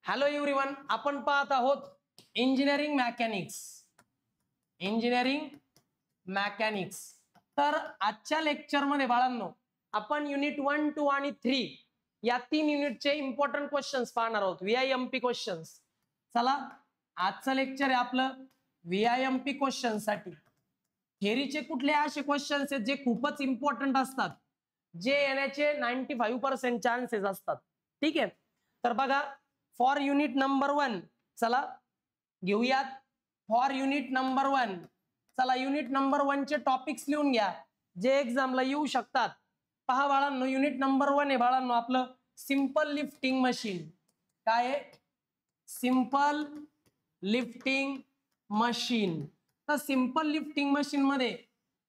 Hello everyone, आपण पाहत आहोत इंजिनिअरिंग मॅकॅनिक्स. तर आजच्या लेक्चरमध्ये बाळांनो आपण युनिट 1, 2 आणि 3 या 3 युनिटचे इम्पॉर्टंट क्वेश्चन्स पाहणार आहोत. VIMP questions. चला, आजचं लेक्चर आहे आपलं VIMP क्वेश्चन्स साठी. थेरीचे कुठले असे क्वेश्चन्स आहेत जे खूपच इम्पॉर्टंट असतात, जे येण्याचे 95% चान्सेस असतात. ठीक आहे, तर बघा फॉर युनिट नंबर 1 चला घेऊयात. फॉर युनिट नंबर 1 चला, युनिट नंबर 1 चे टॉपिक्स लिहून घ्या जे एक्झामला येऊ शकतात. पहा बाळांनो, युनिट नंबर 1 आहे बाळांनो आपलं सिंपल लिफ्टिंग मशीन. काय आहे? Simple lifting machine. तर सिंपल लिफ्टिंग मशीन मध्ये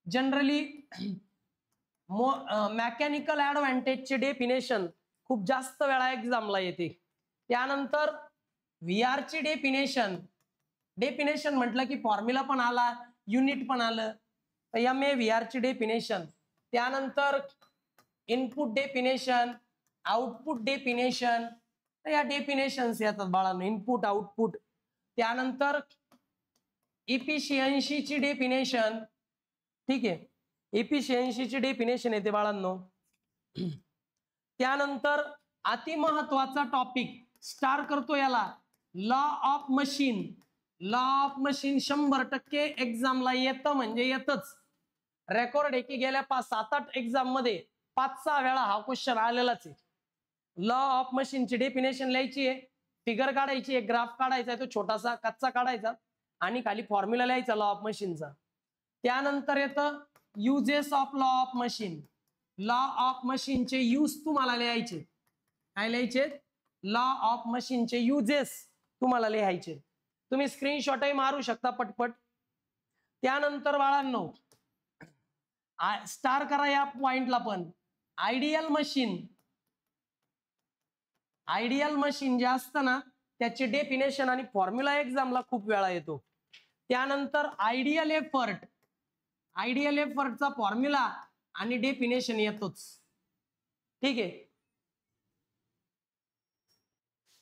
जनरली मेकॅनिकल ऍडव्हान्टेजचे डेफिनेशन खूप जास्त वेळा एक्झामला येते. त्यानंतर VR ची डेफिनेशन म्हटलं की फॉर्म्युला पण आला, युनिट पण आलं, तर VR ची डेफिनेशन. त्यानंतर इनपुट डेफिनेशन, आउटपुट डेफिनेशन, या डेफिनेशन्स येतात बाळांनो, इनपुट आउटपुट. त्यानंतर इफिशियन्सीची डेफिनेशन. ठीक आहे, इफिशियन्सीची डेफिनेशन येते बाळांनो. त्यानंतर अति महत्वाचा टॉपिक स्टार करतो याला, law of machine. Law of machine 100% एक्झामला येतं म्हणजे येतच. रेकॉर्ड आहे की गेल्या 7-8 एक्झाम मध्ये 5-6 वेळा हा क्वेश्चन आलेलाच आहे. लॉ ऑफ मशीनची डेफिनेशन लिहायची आहे, फिगर काढायची आहे, ग्राफ काढायचा आहे, तो छोटासा कच्चा काढायचा आणि खाली फॉर्म्युला लिहायचा लॉ ऑफ मशीनचा. त्यानंतर येतं uses of law of machine. Law of मशीनचे यूज तुम्हाला लिहायचे. काय लिहायचे? लॉ ऑफ मशीनचे युजेस तुम्हाला लिहायचे. तुम्ही स्क्रीनशॉटही मारू शकता पटपट. त्यानंतर बाळांनो स्टार करा या पॉइंटला पण. आयडियल मशीन जे असतं ना त्याचे डेफिनेशन आणि फॉर्म्युला एक्झामला खूप वेळा येतो. त्यानंतर आयडियल एफर्टचा फॉर्म्युला आणि डेफिनेशन येतोच. ठीक आहे,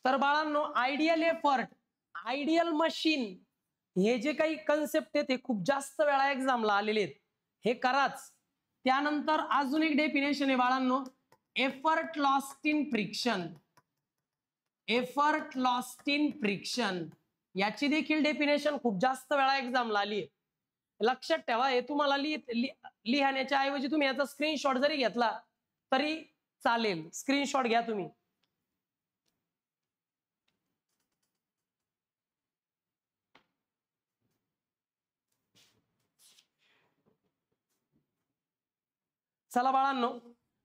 तर बाळांनो आयडियल एफर्ट, आयडियल मशीन हे जे काही कन्सेप्ट आहे ते खूप जास्त वेळा एक्झामला आलेले आहेत, हे कराच. त्यानंतर अजून एक डेफिनेशन आहे बाळांनो, एफर्ट लॉस्ट इन फ्रिक्शन. याची देखील डेफिनेशन खूप जास्त वेळा एक्झामला आली आहे. लक्षात ठेवा, हे तुम्हाला लिहिण्याच्या ऐवजी तुम्ही याचा स्क्रीनशॉट जरी घेतला तरी चालेल. स्क्रीनशॉट घ्या तुम्ही. चला बाळांनो,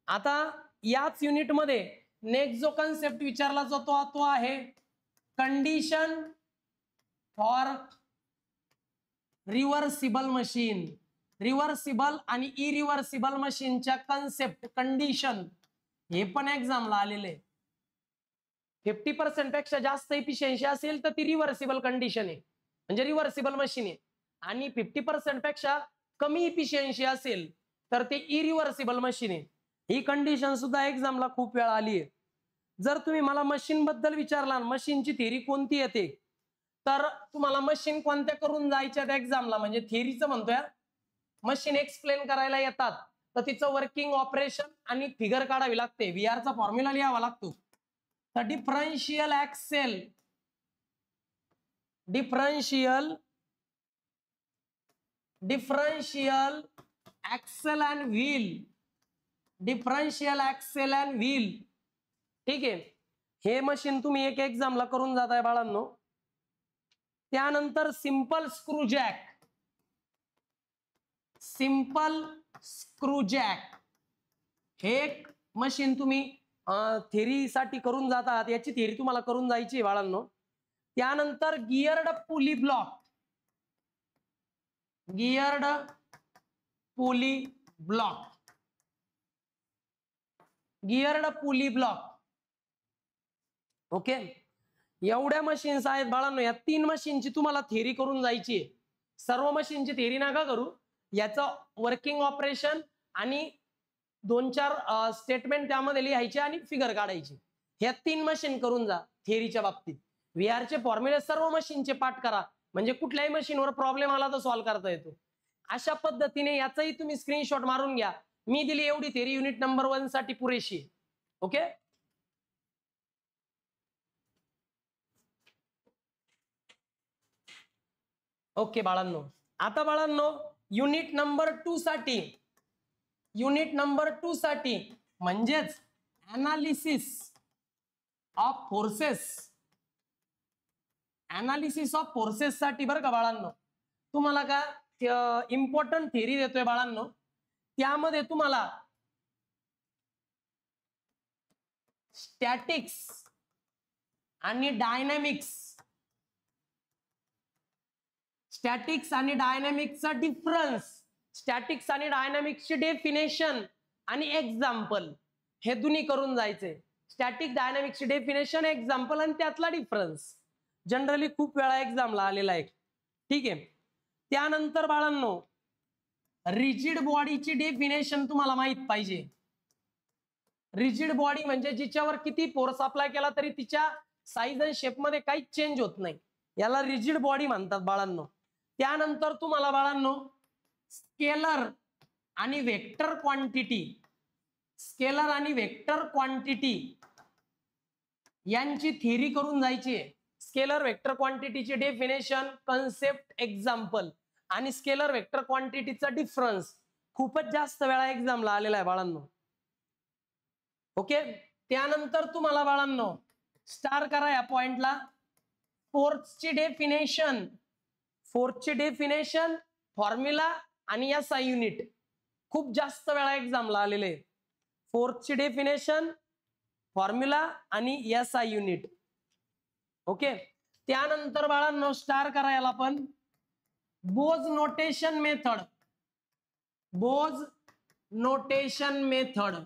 आता याच युनिट मध्ये नेक्स्ट जो कन्सेप्ट विचारला जातो तो आहे condition for reversible machine. Reversible आणि इरिव्हर्सिबल मशीनच्या कन्सेप्ट, कंडिशन हे पण एक्झामला आलेले. 50% पेक्षा जास्त इफिशियन्सी असेल तर ती रिव्हर्सिबल कंडिशन आहे, म्हणजे रिव्हर्सिबल मशीन आहे. आणि 50% पेक्षा कमी इफिशियन्सी असेल तर ते इरिव्हर्सिबल मशीन आहे. ही कंडिशन सुद्धा एक्झामला खूप वेळा आली आहे. जर तुम्ही मला मशीन बद्दल विचारला, मशीनची थेरी कोणती येते, तर तुम्हाला मशीन कोणत्या करून जायच्या एक्झामला, म्हणजे थेरीचं म्हणतोय, मशीन एक्सप्लेन करायला येतात तर तिचं वर्किंग, ऑपरेशन आणि फिगर काढावी लागते. VR चा फॉर्म्युला लिहावा लागतो. तर डिफरन्शियल ऍक्सेल अँड व्हील. ठीक आहे, हे मशीन तुम्ही एक एक्झामला करून जाताय बाळांनो. त्यानंतर सिंपल स्क्रू जॅक हे एक मशीन तुम्ही थेरी साठी करून जातात, याची थेरी तुम्हाला करून जायची बाळांनो. त्यानंतर गियर्ड पुली ब्लॉक. ओके, एवढ्या मशीन्स आहेत बाळांनो. या 3 मशीनची तुम्हाला थेरी करून जायची आहे. सर्व मशीनची थेरी नका करू, याचं वर्किंग, ऑपरेशन आणि 2-4 स्टेटमेंट त्यामध्ये लिहायचे आणि फिगर काढायची. ह्या 3 मशीन करून जा थिअरीच्या बाबतीत. VR चे फॉर्म्युले सर्व मशीनचे पाठ करा, म्हणजे कुठल्याही मशीनवर प्रॉब्लेम आला तर सॉल्व्ह करता येतो. अशा पद्धतीने याचाही तुम्ही स्क्रीनशॉट मारून घ्या. मी दिली एवढी थिअरी युनिट नंबर 1 साठी पुरेशी. ओके. ओके बाळांनो, आता बाळांनो युनिट नंबर 2 साठी म्हणजेच अनालिसिस ऑफ फोर्सेस साठी बरं का बाळांनो, तुम्हाला का इम्पॉर्टंट थिअरी देतोय बाळांनो. त्यामध्ये तुम्हाला स्टॅटिक्स आणि डायनॅमिक्सचा डिफरन्स, स्टॅटिक्स आणि डायनॅमिक्सची डेफिनेशन आणि एक्झाम्पल हे दोन्ही करून जायचे. स्टॅटिक डायनॅमिक्सची डेफिनेशन, एक्झाम्पल आणि त्यातला डिफरन्स जनरली खूप वेळा एक्झामला आलेला आहे. ठीक आहे. त्यानंतर बाळांनो रिजिड बॉडीची डेफिनेशन तुम्हाला माहित पाहिजे. रिजिड बॉडी म्हणजे जिच्यावर किती फोर्स अप्लाय केला तरी तिच्या साईज आणि शेप मध्ये काहीच चेंज होत नाही, याला रिजिड बॉडी म्हणतात बाळांनो. त्यानंतर तुम्हाला बाळांनो स्केलर आणि वेक्टर क्वांटिटी यांची थिअरी करून जायची आहे. स्केलर वेक्टर क्वांटिटीची डेफिनेशन, कन्सेप्ट, एक्झाम्पल आणि स्केलर वेक्टर क्वांटिटीचा डिफरन्स खूपच जास्त वेळा एक्झामला आलेला आहे बाळांनो. ओके. त्यानंतर तुम्हाला बाळांनो स्टार करा या पॉइंटला, फोर्सची डेफिनेशन, फॉर्म्युला आणि SI युनिट खूप जास्त वेळा एक्झामला आलेले. फोर्सची डेफिनेशन, फॉर्म्युला आणि SI युनिट. ओके. त्यानंतर बाळांनो स्टार करा याला पण बोज नोटेशन मेथड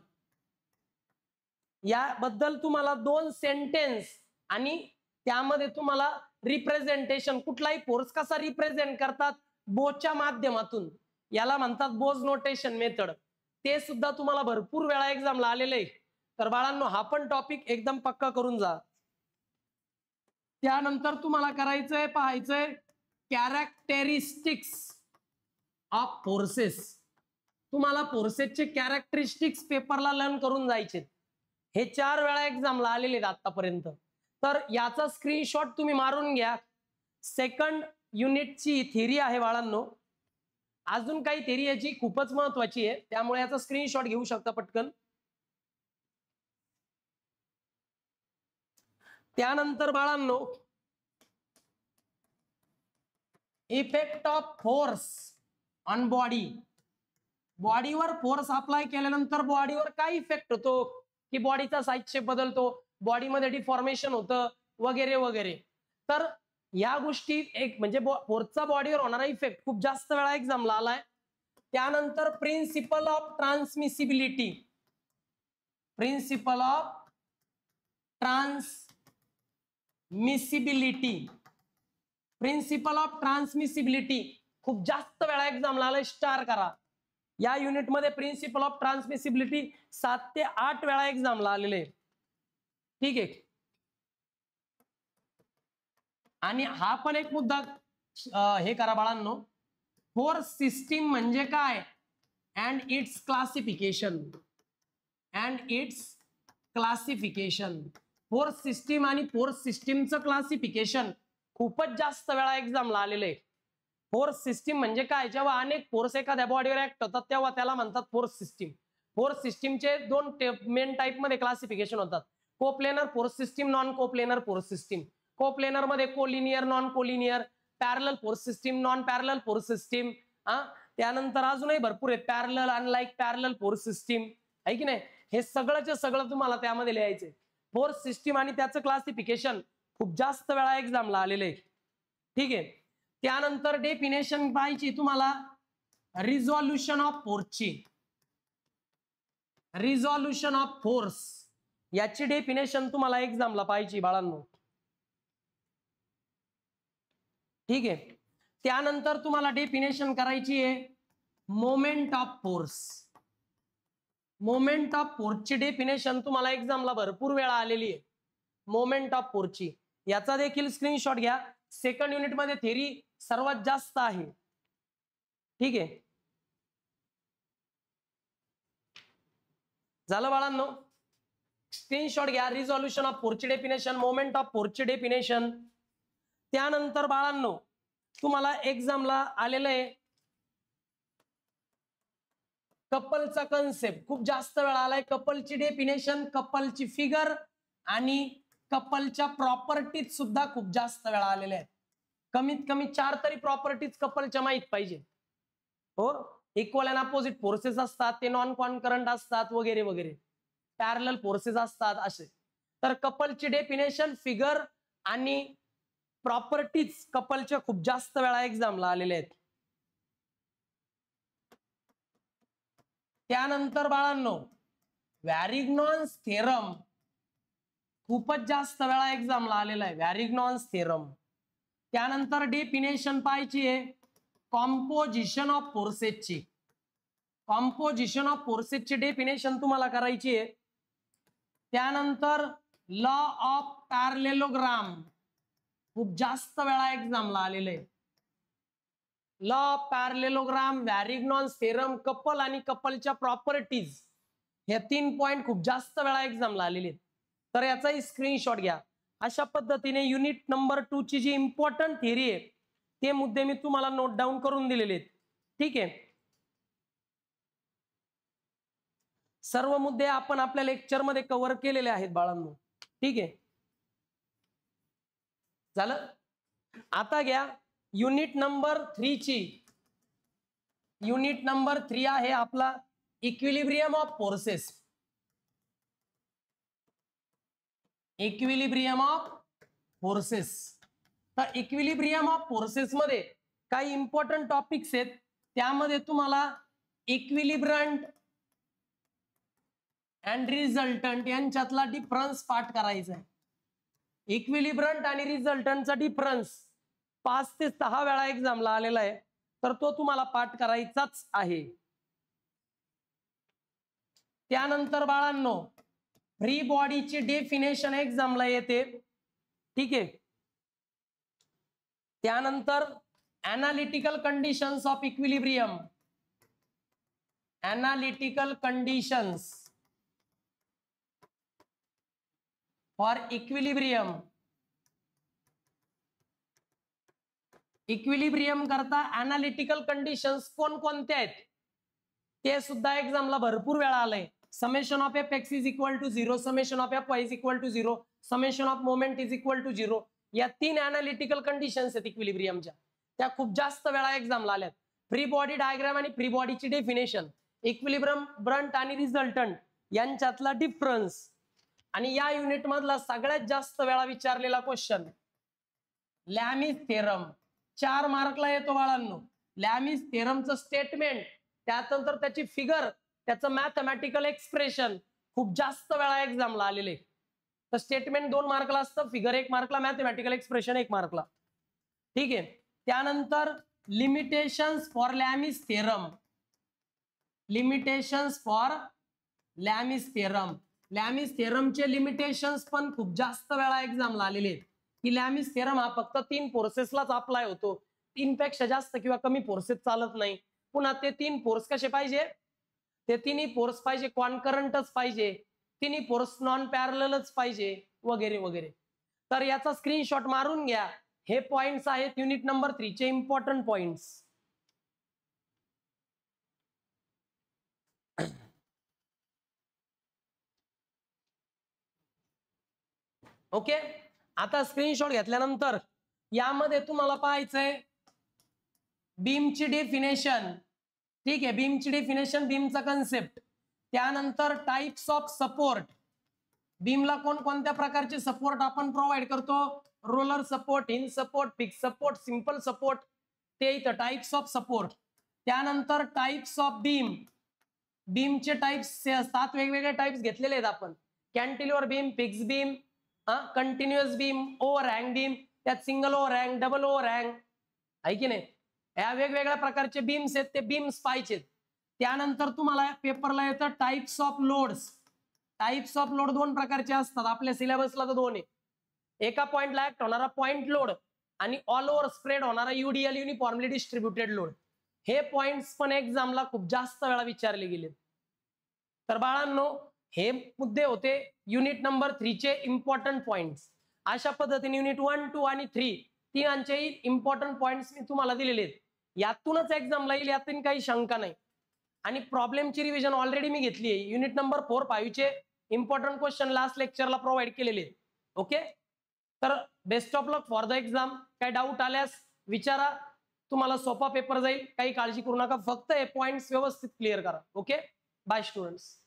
याबद्दल तुम्हाला 2 सेंटेन्स आणि त्यामध्ये तुम्हाला रिप्रेझेंटेशन, कुठलाही फोर्स कसा रिप्रेझेंट करतात बोजच्या माध्यमातून, याला म्हणतात बोज नोटेशन मेथड. ते सुद्धा तुम्हाला भरपूर वेळा एक्झामला आलेले आहे. तर बाळांनो हा पण टॉपिक एकदम पक्का करून जा. त्यानंतर तुम्हाला करायचंय, पाहायचंय कॅरेक्टरिस्टिक्स ऑफ फोर्सेस. तुम्हाला फोर्सेसचे कॅरेक्टरिस्टिक्स पेपरला लर्न करून जायचे. हे 4 वेळा एक्झामला आलेले आहेत आतापर्यंत. तर याचा स्क्रीनशॉट तुम्ही मारून घ्या. सेकंड युनिटची थिअरी आहे बाळांनो. अजून काही थिअरी याची खूपच महत्वाची आहे, त्यामुळे याचा स्क्रीनशॉट घेऊ शकता पटकन. त्यानंतर बाळांनो इफेक्ट ऑफ फोर्स ऑन बॉडीवर फोर्स अप्लाय केल्यानंतर बॉडीवर काय इफेक्ट होतो, की बॉडीचा साईज शेप बदलतो, बॉडीमध्ये डिफॉर्मेशन होतं वगैरे वगैरे. तर या गोष्टी एक म्हणजे फोर्सचा बॉडीवर होणारा इफेक्ट खूप जास्त वेळा एक्झामला आलाय. त्यानंतर प्रिन्सिपल ऑफ ट्रान्समिसिबिलिटी खूप जास्त वेळा एक्झामला आलाय. स्टार करा. या युनिट मध्ये प्रिन्सिपल ऑफ ट्रान्समिसिबिलिटी 7 ते 8 वेळा एक्झामला आलेले. ठीक आहे. आणि हा पण एक मुद्दा हे करा बाळांनो, फोर्स सिस्टीम म्हणजे काय and it's classification. Force system आणि फोर्स सिस्टीमचं क्लासिफिकेशन खूपच जास्त वेळा एक्झामला आलेलं आहे. फोर्स सिस्टीम म्हणजे काय, जेव्हा अनेक फोर्स एखाद्या बॉडीवर ऍक्ट होतात तेव्हा त्याला म्हणतात फोर्स सिस्टीम. फोर्स सिस्टीमचे 2 मेन टाइप मध्ये क्लासिफिकेशन होतात, coplanar force system, non coplanar force system. Coplanar मध्ये collinear, non collinear, parallel force system, non parallel force system. त्यानंतर अजूनही भरपूर आहेत, parallel, unlike parallel force system, आहे की नाही. हे सगळंचे सगळं तुम्हाला त्यामध्ये लिहायचे. फोर्स सिस्टीम आणि त्याचं क्लासिफिकेशन खूप जास्त वेळा एक्झामला आलेले आहे. ठीक आहे. त्यानंतर डेफिनेशन पाहिजे तुम्हाला रिझॉल्युशन ऑफ फोर्स याची डेफिनेशन तुम्हाला एक्झामला पाहिजे बाळांनो. ठीक आहे. त्यानंतर तुम्हाला डेफिनेशन करायची आहे moment of force. Moment of फोर्सची डेफिनेशन तुम्हाला एक्झामला भरपूर वेळा आलेली आहे. मोमेंट ऑफ फोर्सची याचा देखील स्क्रीनशॉट घ्या. सेकंड युनिट मध्ये थेरी सर्वात जास्त आहे. ठीक आहे, झालं बाळांनो. स्क्रीनशॉट घ्या. रिझॉल्युशन ऑफ फोर्सची डेफिनेशन, मोमेंट ऑफ फोर्सची डेफिनेशन. त्यानंतर बाळांनो तुम्हाला एक्झामला आलेलं आहे कपलचा कन्सेप्ट. खूप जास्त वेळा आलाय. कपलची डेफिनेशन, कपलची फिगर आणि कपलच्या प्रॉपर्टीज सुद्धा खूप जास्त वेळा आलेल्या आहेत. कमीत कमी 4 तरी प्रॉपर्टीज कपलच्या माहित पाहिजे. हो, इक्वल अँड अपोजिट फोर्सेस असतात, ते नॉन कॉन्करंट असतात वगैरे वगैरे, पॅरलल फोर्सेस असतात असे. तर कपलची डेफिनेशन, फिगर आणि प्रॉपर्टीज कपलच्या खूप जास्त वेळा एक्झामला आलेले आहेत. त्यानंतर बाळांनो वॅरिग्नॉन्स थेरम खूपच जास्त वेळा एक्झामला आलेला आहे, वॅरिग्नॉन्स थेरम. त्यानंतर डेफिनेशन पाहायची आहे कॉम्पोजिशन ऑफ फोर्सेसची. कॉम्पोजिशन ऑफ फोर्सेसची डेफिनेशन तुम्हाला करायची आहे. त्यानंतर लॉ ऑफ पॅरलेलोग्राम खूप जास्त वेळा एक्झामला आलेले आहे. Law of parallelogram, Varignon's theorem, couple आणि कपलच्या प्रॉपर्टीज, हे 3 पॉइंट खूप जास्त वेळा एक्झामला आलेले आहेत. तर याचाही स्क्रीनशॉट घ्या. अशा पद्धतीने युनिट नंबर 2 ची जी इम्पॉर्टंट थिअरी आहे ते मुद्दे मी तुम्हाला नोट डाऊन करून दिलेले आहेत. ठीक आहे, सर्व मुद्दे आपण आपल्या लेक्चर मध्ये कव्हर केलेले आहेत बाळांनो. ठीक आहे, झालं. आता घ्या युनिट नंबर 3 ची. युनिट नंबर 3 आहे आपला equilibrium of forces. Equilibrium of forces. तर इक्विलिब्रियम ऑफ फोर्सेस मध्ये काही इम्पॉर्टंट टॉपिक्स आहेत. त्यामध्ये तुम्हाला इक्विलिब्रंट अँड रिझल्टंट यांच्यातला डिफरन्स पाठ करायचा आहे. इक्विलिब्रंट आणि रिझल्टंटचा डिफरन्स 5 ते 6 वेळा एक्झामला आलेला आहे. तर तो तुम्हाला पाठ करायचाच आहे. त्यानंतर बाळांनो फ्री बॉडीची डेफिनेशन एक्झामला येते. ठीक आहे, त्यानंतर analytical conditions of equilibrium, analytical conditions for equilibrium. Equilibrium करता एनालिटिकल कंडिशन्स कोणकोणत्या आहेत ते सुद्धा एक्झामला भरपूर वेळा आलंय. Summation of F X is equal to 0, summation of F Y is equal to 0, summation of moment is equal to 0. या 3 एनालिटिकल कंडिशन्स आहेत इक्विलिब्रियमच्या, त्या खूप जास्त वेळा एक्झामला आल्यात. फ्री बॉडी डायग्राम आणि फ्री बॉडीची डेफिनेशन, इक्विलिब्रियम ब्रंट आणि रिझल्टंट यांच्यातला डिफरन्स, आणि या युनिट मधला सगळ्यात जास्त वेळा विचारलेला क्वेश्चन लॅमिस थेरम. 4 मार्कला येतो बाळांनो. लॅमिस थेरमचं स्टेटमेंट, त्यानंतर त्याची फिगर, त्याचं मॅथमॅटिकल एक्सप्रेशन खूप जास्त वेळा एक्झामला आलेले. तर स्टेटमेंट 2 मार्कला असतं, फिगर 1 मार्कला, मॅथमॅटिकल एक्सप्रेशन 1 मार्कला. ठीक आहे, त्यानंतर limitations for Lami's theorem. Limitations for Lami's theorem. लॅमिस थेरमचे लिमिटेशन्स पण खूप जास्त वेळा एक्झामला आलेले आहेत. की लॅमिस थेरम हा फक्त 3 फोर्सेसलाच अप्लाय होतो. 3 पेक्षा जास्त किंवा कमी फोर्सेस चालत नाही. पुन्हा ते 3 फोर्स कसे पाहिजे, ते तिन्ही फोर्स पाहिजे कॉन्करंटच पाहिजे, तिन्ही फोर्स नॉन पॅरललच पाहिजे वगैरे वगैरे. तर याचा स्क्रीनशॉट मारून घ्या. हे पॉइंट्स आहेत युनिट नंबर 3 चे इम्पॉर्टंट पॉइंट्स. ओके, आता स्क्रीनशॉट घेतल्यानंतर यामध्ये तुम्हाला पाहायचंय बीमची डेफिनेशन. ठीक आहे, बीमची डेफिनेशन, बीमचा कन्सेप्ट. त्यानंतर टाइप्स ऑफ सपोर्ट. बीमला कोणकोणत्या प्रकारचे सपोर्ट आपण प्रोव्हाइड करतो, roller support, hinge support, fix support, simple support, ते इथं टाइप्स ऑफ सपोर्ट. त्यानंतर टाइप्स ऑफ बीम. बीमचे टाइप्स 7 वेगवेगळे टाइप्स घेतलेले आहेत आपण. Cantilever beam, fix beam, continuous beam, overhang beam, त्यात सिंगल ओव्हरहँग, डबल ओव्हरहँग आहे की नाही. या वेगवेगळ्या प्रकारचे बीम्स आहेत, ते बीम्स पाहिजेत. त्यानंतर तुम्हाला पेपरला येतं types of loads. Types of load दोन प्रकारचे असतात, आपल्या सिलेबसला तर दोन आहे. एका पॉइंटला ऍक्ट होणारा पॉइंट लोड आणि ऑल ओव्हर स्प्रेड होणारा युडीएल युनिफॉर्मली डिस्ट्रीब्युटेड लोड. हे पॉइंट्स पण एक्झामला खूप जास्त वेळा विचारले गेले. तर बाळांनो, हे मुद्दे होते युनिट नंबर 3 चे इम्पॉर्टंट पॉइंट्स. अशा पद्धतीने युनिट 1, 2 आणि 3 तिघांचेही इम्पॉर्टंट पॉइंट्स मी तुम्हाला दिलेले आहेत. यातूनच एक्झामला येईल, यातून काही शंका नाही. आणि प्रॉब्लेमची रिव्हिजन ऑलरेडी मी घेतली आहे. युनिट नंबर 4, 5 चे इम्पॉर्टंट क्वेश्चन लास्ट लेक्चरला प्रोव्हाइड केलेले आहेत. ओके, तर best of luck for the exam. काही डाऊट आल्यास विचारा, तुम्हाला सोपा पेपर जाईल, काही काळजी करू नका. फक्त हे पॉइंट्स व्यवस्थित क्लिअर करा. Okay, bye students.